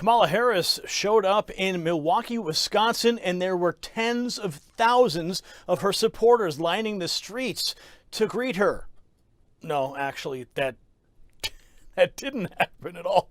Kamala Harris showed up in Milwaukee, Wisconsin, and there were tens of thousands of her supporters lining the streets to greet her. No, actually, that didn't happen at all.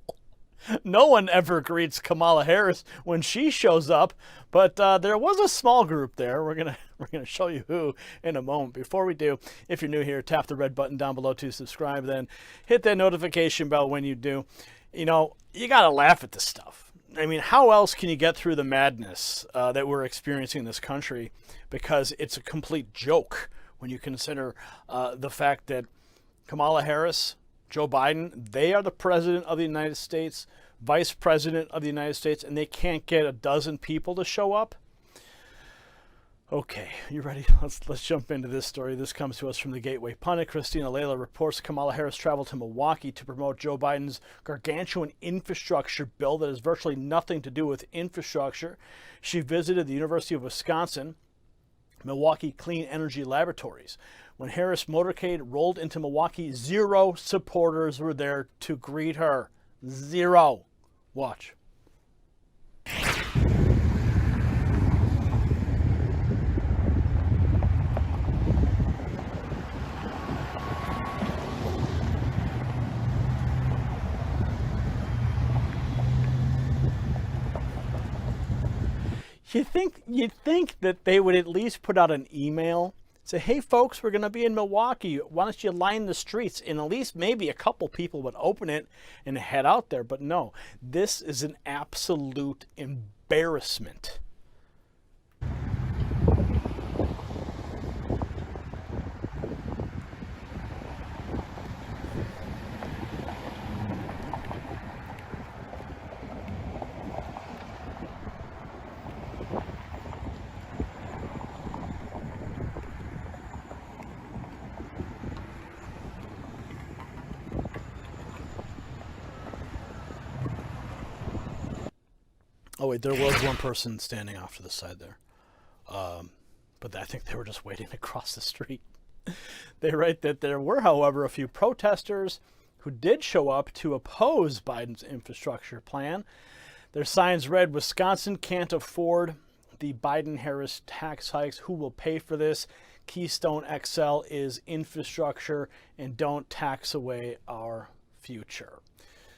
No one ever greets Kamala Harris when she shows up, but there was a small group there. We're gonna show you who in a moment. Before we do, if you're new here, tap the red button down below to subscribe. Then hit that notification bell when you do. You know, you gotta laugh at this stuff. I mean, how else can you get through the madness that we're experiencing in this country? Because it's a complete joke when you consider the fact that Kamala Harris, Joe Biden, they are the president of the United States, vice president of the United States, and they can't get a dozen people to show up? Okay, you ready? Let's jump into this story. This comes to us from the Gateway Pundit. Christina Layla reports Kamala Harris traveled to Milwaukee to promote Joe Biden's gargantuan infrastructure bill that has virtually nothing to do with infrastructure. She visited the University of Wisconsin, Milwaukee Clean Energy Laboratories. When Harris' motorcade rolled into Milwaukee, 0 supporters were there to greet her. 0. Watch. You'd think that they would at least put out an email, say, hey folks, we're going to be in Milwaukee. Why don't you line the streets? And at least maybe a couple people would open it and head out there. But no, this is an absolute embarrassment. Oh, wait, there was one person standing off to the side there. But I think they were just waiting to cross the street. They write that there were, however, a few protesters who did show up to oppose Biden's infrastructure plan. Their signs read, Wisconsin can't afford the Biden-Harris tax hikes. Who will pay for this? Keystone XL is infrastructure, and don't tax away our future.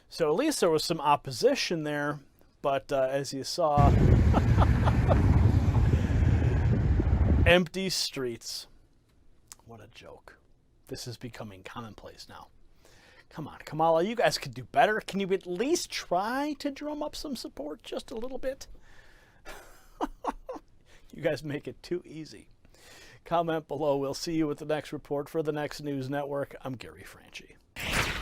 So at least there was some opposition there. But as you saw, empty streets. What a joke. This is becoming commonplace now. Come on, Kamala, you guys could do better. Can you at least try to drum up some support just a little bit? You guys make it too easy. Comment below. We'll see you with the next report for the Next News Network. I'm Gary Franchi.